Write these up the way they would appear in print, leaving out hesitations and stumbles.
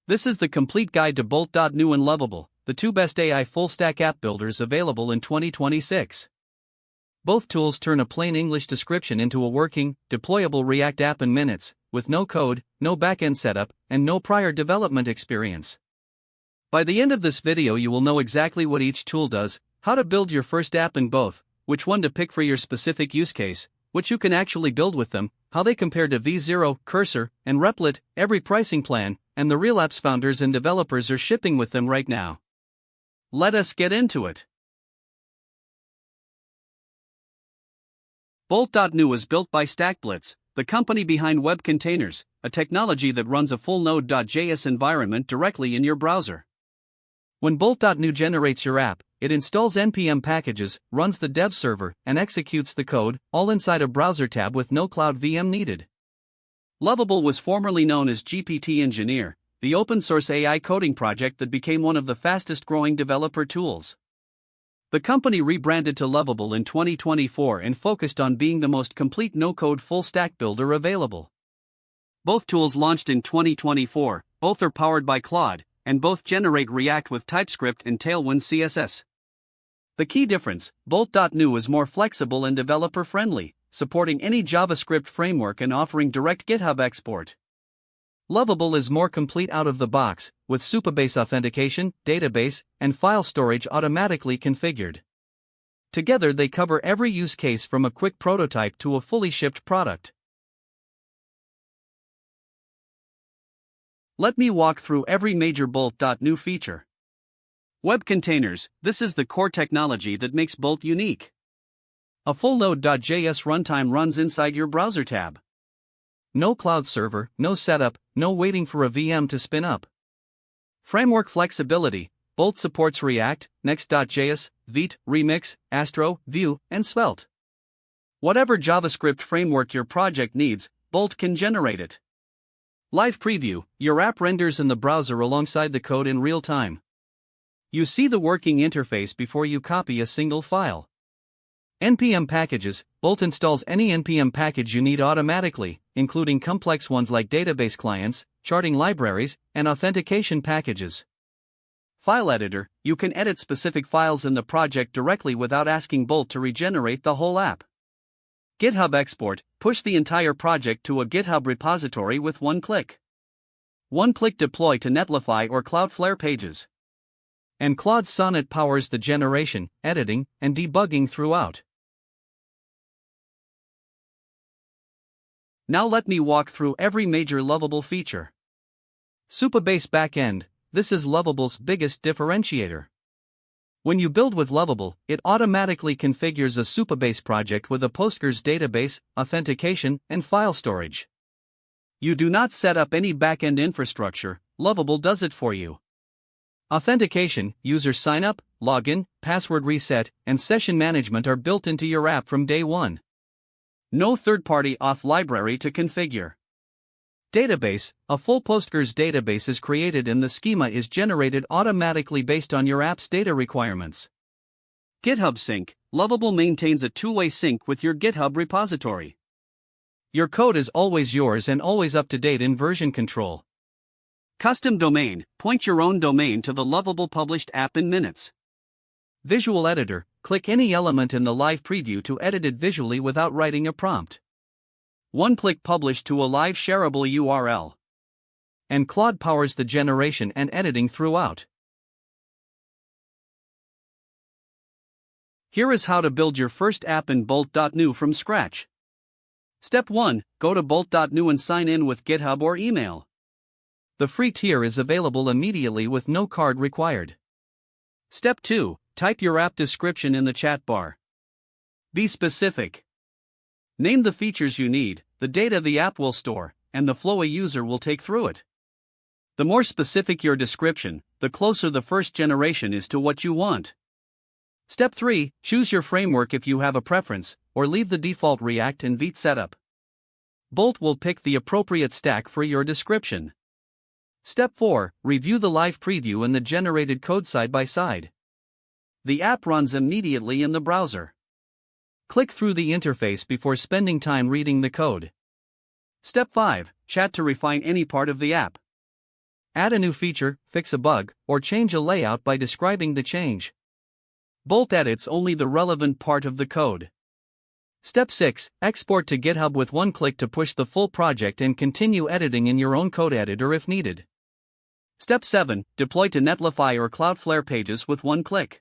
This is the complete guide to Bolt.new and Lovable, the two best AI full-stack app builders available in 2026. Both tools turn a plain English description into a working, deployable React app in minutes, with no code, no backend setup, and no prior development experience. By the end of this video you will know exactly what each tool does, how to build your first app in both, which one to pick for your specific use case, what you can actually build with them, how they compare to V0, Cursor, and Replit, every pricing plan, and the real apps founders and developers are shipping with them right now. Let us get into it. Bolt.new is built by StackBlitz, the company behind WebContainers, a technology that runs a full Node.js environment directly in your browser. When Bolt.new generates your app, it installs npm packages, runs the dev server, and executes the code, all inside a browser tab with no cloud VM needed. Lovable was formerly known as GPT Engineer, the open-source AI coding project that became one of the fastest-growing developer tools. The company rebranded to Lovable in 2024 and focused on being the most complete no-code full-stack builder available. Both tools launched in 2024, both are powered by Claude, and both generate React with TypeScript and Tailwind CSS. The key difference: Bolt.new is more flexible and developer-friendly, supporting any JavaScript framework and offering direct GitHub export. Lovable is more complete out of the box, with Supabase authentication, database, and file storage automatically configured. Together they cover every use case from a quick prototype to a fully shipped product. Let me walk through every major Bolt.new feature. Web containers: this is the core technology that makes Bolt unique. A full Node.js runtime runs inside your browser tab. No cloud server, no setup, no waiting for a VM to spin up. Framework flexibility: Bolt supports React, Next.js, Vite, Remix, Astro, Vue, and Svelte. Whatever JavaScript framework your project needs, Bolt can generate it. Live preview: your app renders in the browser alongside the code in real time. You see the working interface before you copy a single file. npm packages: Bolt installs any npm package you need automatically, including complex ones like database clients, charting libraries, and authentication packages. File editor: you can edit specific files in the project directly without asking Bolt to regenerate the whole app. GitHub export: push the entire project to a GitHub repository with one click. One-click deploy to Netlify or Cloudflare pages. And Claude Sonnet powers the generation, editing, and debugging throughout. Now let me walk through every major Lovable feature. Supabase backend: this is Lovable's biggest differentiator. When you build with Lovable, it automatically configures a Supabase project with a Postgres database, authentication, and file storage. You do not set up any backend infrastructure, Lovable does it for you. Authentication: user sign-up, login, password reset, and session management are built into your app from day one. No third-party auth library to configure. Database: a full Postgres database is created and the schema is generated automatically based on your app's data requirements. GitHub sync: Lovable maintains a two-way sync with your GitHub repository. Your code is always yours and always up to date in version control. Custom domain: point your own domain to the Lovable published app in minutes. Visual editor: click any element in the live preview to edit it visually without writing a prompt. One-click publish to a live shareable URL. And Claude powers the generation and editing throughout. Here is how to build your first app in Bolt.new from scratch. Step 1: go to Bolt.new and sign in with GitHub or email. The free tier is available immediately with no card required. Step 2: type your app description in the chat bar. Be specific. Name the features you need, the data the app will store, and the flow a user will take through it. The more specific your description, the closer the first generation is to what you want. Step 3: choose your framework if you have a preference, or leave the default React and Vite setup. Bolt will pick the appropriate stack for your description. Step 4: review the live preview and the generated code side by side. The app runs immediately in the browser. Click through the interface before spending time reading the code. Step 5: chat to refine any part of the app. Add a new feature, fix a bug, or change a layout by describing the change. Bolt edits only the relevant part of the code. Step 6. Export to GitHub with one click to push the full project and continue editing in your own code editor if needed. Step 7. Deploy to Netlify or Cloudflare pages with one click.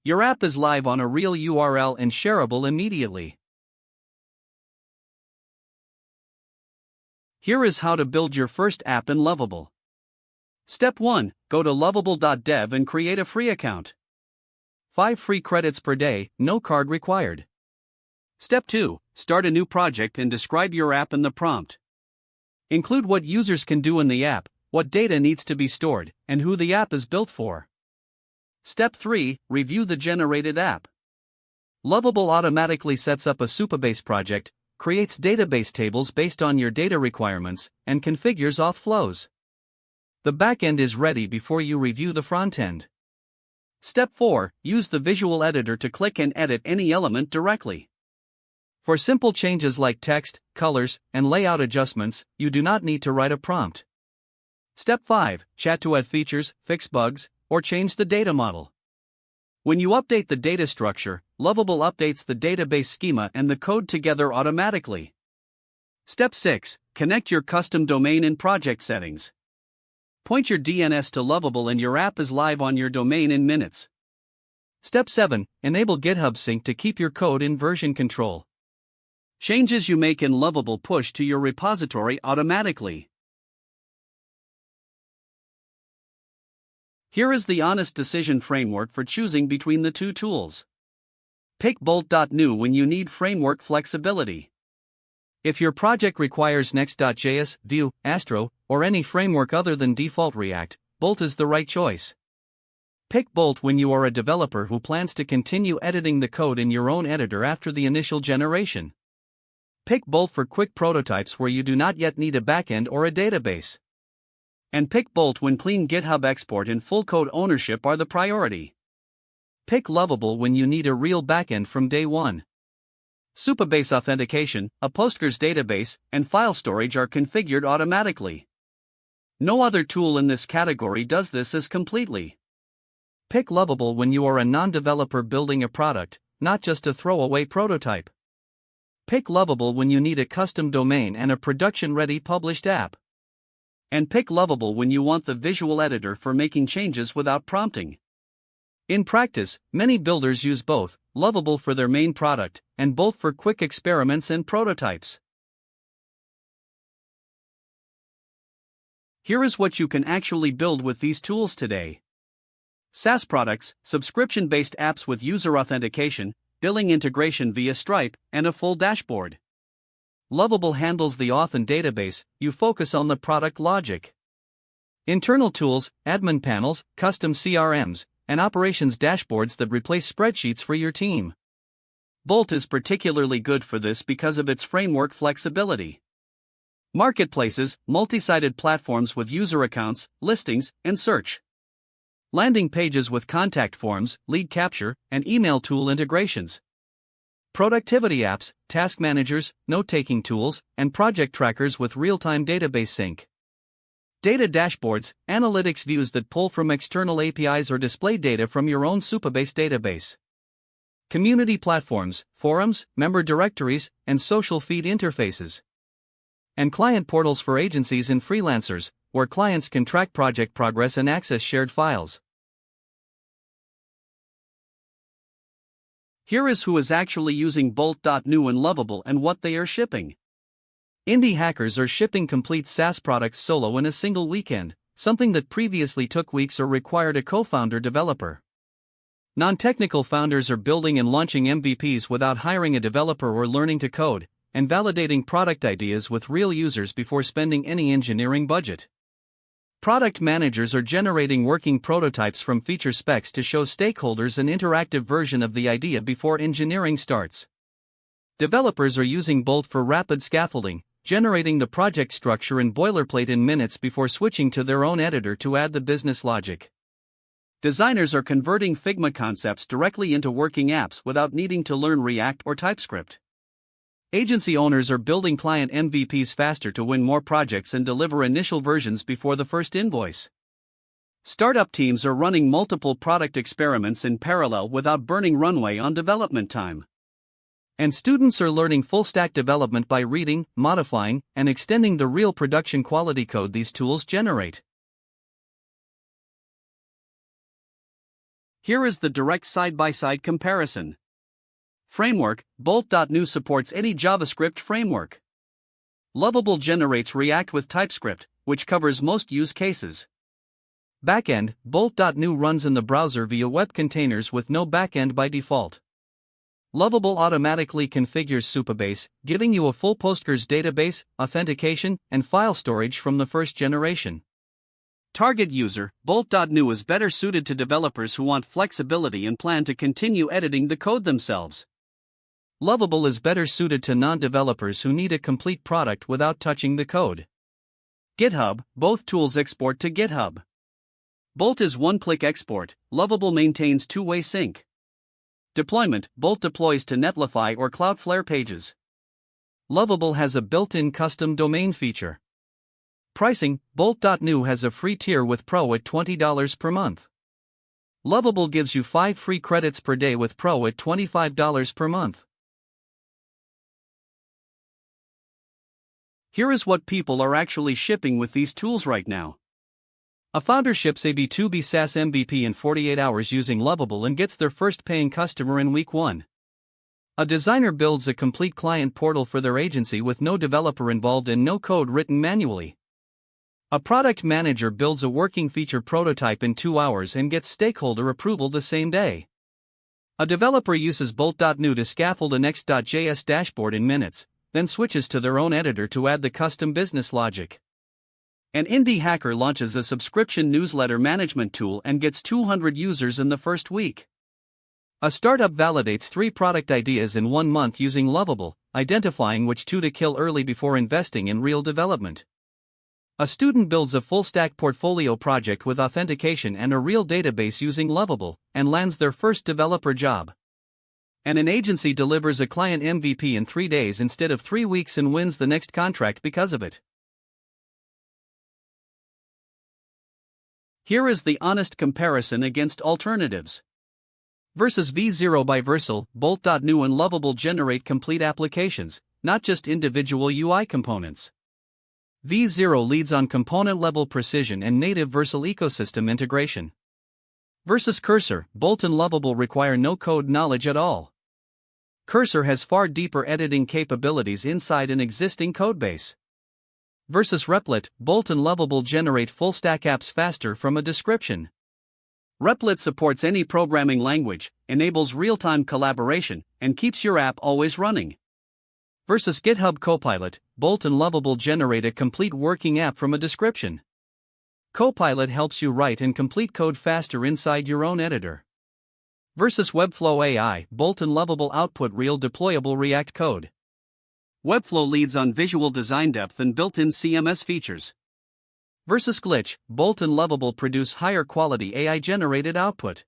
Your app is live on a real URL and shareable immediately. Here is how to build your first app in Lovable. Step 1. Go to lovable.dev and create a free account. 5 free credits per day, no card required. Step 2. Start a new project and describe your app in the prompt. Include what users can do in the app, what data needs to be stored, and who the app is built for. Step 3. Review the generated app. Lovable automatically sets up a Supabase project, creates database tables based on your data requirements, and configures auth flows. The backend is ready before you review the frontend. Step 4. Use the visual editor to click and edit any element directly. For simple changes like text, colors, and layout adjustments, you do not need to write a prompt. Step 5. Chat to add features, fix bugs, or change the data model. When you update the data structure, Lovable updates the database schema and the code together automatically. Step 6. Connect your custom domain and project settings. Point your DNS to Lovable and your app is live on your domain in minutes. Step 7. Enable GitHub sync to keep your code in version control. Changes you make in Lovable push to your repository automatically. Here is the honest decision framework for choosing between the two tools. Pick Bolt.new when you need framework flexibility. If your project requires Next.js, Vue, Astro, or any framework other than default React, Bolt is the right choice. Pick Bolt when you are a developer who plans to continue editing the code in your own editor after the initial generation. Pick Bolt for quick prototypes where you do not yet need a backend or a database. And pick Bolt when clean GitHub export and full code ownership are the priority. Pick Lovable when you need a real backend from day one. Supabase authentication, a Postgres database, and file storage are configured automatically. No other tool in this category does this as completely. Pick Lovable when you are a non-developer building a product, not just a throwaway prototype. Pick Lovable when you need a custom domain and a production-ready published app. And pick Lovable when you want the visual editor for making changes without prompting. In practice, many builders use both, Lovable for their main product, and Bolt for quick experiments and prototypes. Here is what you can actually build with these tools today. SaaS products, subscription-based apps with user authentication, billing integration via Stripe, and a full dashboard. Lovable handles the auth and database, you focus on the product logic. Internal tools, admin panels, custom CRMs, and operations dashboards that replace spreadsheets for your team. Bolt is particularly good for this because of its framework flexibility. Marketplaces, multi-sided platforms with user accounts, listings, and search. Landing pages with contact forms, lead capture, and email tool integrations. Productivity apps, task managers, note-taking tools, and project trackers with real-time database sync. Data dashboards, analytics views that pull from external APIs or display data from your own Supabase database. Community platforms, forums, member directories, and social feed interfaces. And client portals for agencies and freelancers, where clients can track project progress and access shared files. Here is who is actually using Bolt.new and Lovable and what they are shipping. Indie hackers are shipping complete SaaS products solo in a single weekend, something that previously took weeks or required a co-founder developer. Non-technical founders are building and launching MVPs without hiring a developer or learning to code, and validating product ideas with real users before spending any engineering budget. Product managers are generating working prototypes from feature specs to show stakeholders an interactive version of the idea before engineering starts. Developers are using Bolt for rapid scaffolding, generating the project structure and boilerplate in minutes before switching to their own editor to add the business logic. Designers are converting Figma concepts directly into working apps without needing to learn React or TypeScript. Agency owners are building client MVPs faster to win more projects and deliver initial versions before the first invoice. Startup teams are running multiple product experiments in parallel without burning runway on development time. And students are learning full-stack development by reading, modifying, and extending the real production quality code these tools generate. Here is the direct side-by-side comparison. Framework: Bolt.new supports any JavaScript framework. Lovable generates React with TypeScript, which covers most use cases. Backend: Bolt.new runs in the browser via web containers with no backend by default. Lovable automatically configures Supabase, giving you a full Postgres database, authentication, and file storage from the first generation. Target user: Bolt.new is better suited to developers who want flexibility and plan to continue editing the code themselves. Lovable is better suited to non-developers who need a complete product without touching the code. GitHub: both tools export to GitHub. Bolt is one-click export, Lovable maintains two-way sync. Deployment: Bolt deploys to Netlify or Cloudflare pages. Lovable has a built-in custom domain feature. Pricing: Bolt.new has a free tier with Pro at $20 per month. Lovable gives you 5 free credits per day with Pro at $25 per month. Here is what people are actually shipping with these tools right now. A founder ships a B2B SaaS MVP in 48 hours using Lovable and gets their first paying customer in week 1. A designer builds a complete client portal for their agency with no developer involved and no code written manually. A product manager builds a working feature prototype in 2 hours and gets stakeholder approval the same day. A developer uses Bolt.new to scaffold a Next.js dashboard in minutes, then switches to their own editor to add the custom business logic. An indie hacker launches a subscription newsletter management tool and gets 200 users in the first week. A startup validates 3 product ideas in 1 month using Lovable, identifying which 2 to kill early before investing in real development. A student builds a full-stack portfolio project with authentication and a real database using Lovable, and lands their first developer job. And an agency delivers a client MVP in 3 days instead of 3 weeks and wins the next contract because of it. Here is the honest comparison against alternatives. Versus V0 by Versal, Bolt.new and Lovable generate complete applications, not just individual UI components. V0 leads on component-level precision and native Versal ecosystem integration. Versus Cursor, Bolt and Lovable require no code knowledge at all. Cursor has far deeper editing capabilities inside an existing codebase. Versus Replit, Bolt and Lovable generate full-stack apps faster from a description. Replit supports any programming language, enables real-time collaboration, and keeps your app always running. Versus GitHub Copilot, Bolt and Lovable generate a complete working app from a description. Copilot helps you write and complete code faster inside your own editor. Versus Webflow AI, Bolt and Lovable output real deployable React code. Webflow leads on visual design depth and built-in CMS features. Versus Glitch, Bolt and Lovable produce higher quality AI-generated output.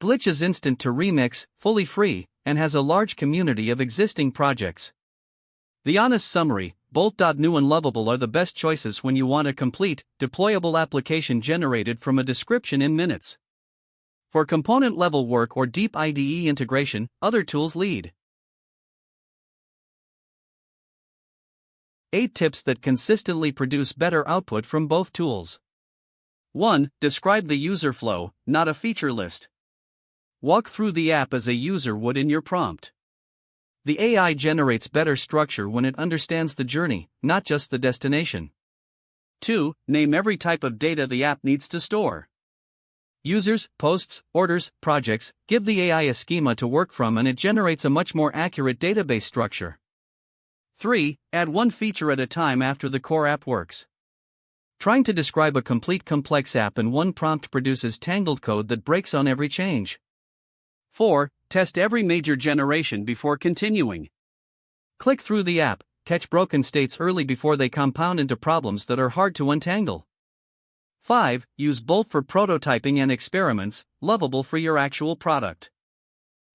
Glitch is instant to remix, fully free, and has a large community of existing projects. The honest summary: Bolt.new and Lovable are the best choices when you want a complete, deployable application generated from a description in minutes. For component-level work or deep IDE integration, other tools lead. 8 tips that consistently produce better output from both tools. 1. Describe the user flow, not a feature list. Walk through the app as a user would in your prompt. The AI generates better structure when it understands the journey, not just the destination. 2. Name every type of data the app needs to store. Users, posts, orders, projects. Give the AI a schema to work from and it generates a much more accurate database structure. 3. Add one feature at a time after the core app works. Trying to describe a complete complex app in one prompt produces tangled code that breaks on every change. 4. Test every major generation before continuing. Click through the app, catch broken states early before they compound into problems that are hard to untangle. 5. Use Bolt for prototyping and experiments, Lovable for your actual product.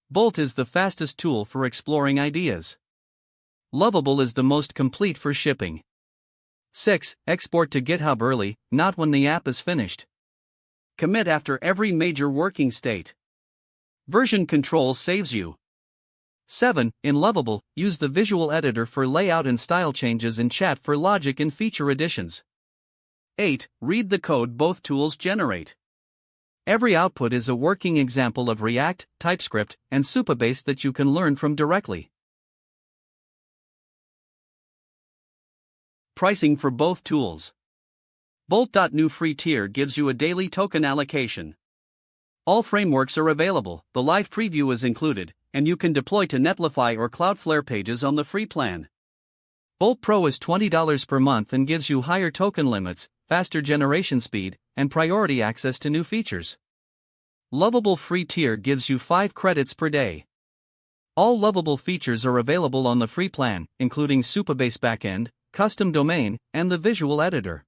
Bolt is the fastest tool for exploring ideas. Lovable is the most complete for shipping. 6. Export to GitHub early, not when the app is finished. Commit after every major working state. Version control saves you. 7. In Lovable, use the visual editor for layout and style changes and chat for logic and feature additions. 8. Read the code both tools generate. Every output is a working example of React, TypeScript, and Supabase that you can learn from directly. Pricing for both tools. Bolt.new free tier gives you a daily token allocation. All frameworks are available, the live preview is included, and you can deploy to Netlify or Cloudflare pages on the free plan. Bolt Pro is $20 per month and gives you higher token limits, faster generation speed, and priority access to new features. Lovable free tier gives you 5 credits per day. All Lovable features are available on the free plan, including Supabase backend, custom domain, and the visual editor.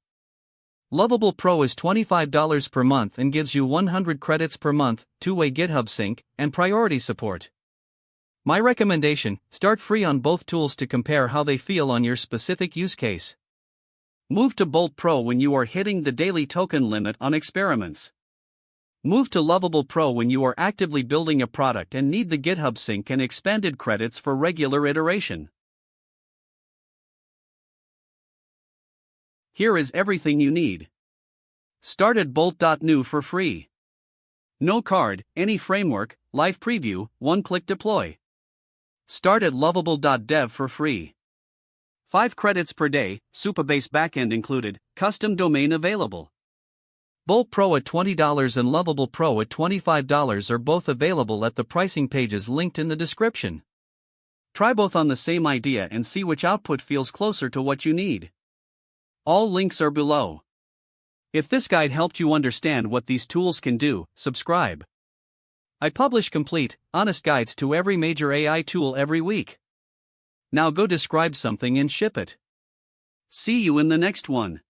Lovable Pro is $25 per month and gives you 100 credits per month, two-way GitHub sync, and priority support. My recommendation: start free on both tools to compare how they feel on your specific use case. Move to Bolt Pro when you are hitting the daily token limit on experiments. Move to Lovable Pro when you are actively building a product and need the GitHub sync and expanded credits for regular iteration. Here is everything you need. Start at Bolt.new for free. No card, any framework, live preview, one-click deploy. Start at Lovable.dev for free. 5 credits per day, Supabase backend included, custom domain available. Bolt Pro at $20 and Lovable Pro at $25 are both available at the pricing pages linked in the description. Try both on the same idea and see which output feels closer to what you need. All links are below. If this guide helped you understand what these tools can do, subscribe. I publish complete, honest guides to every major AI tool every week. Now go describe something and ship it. See you in the next one.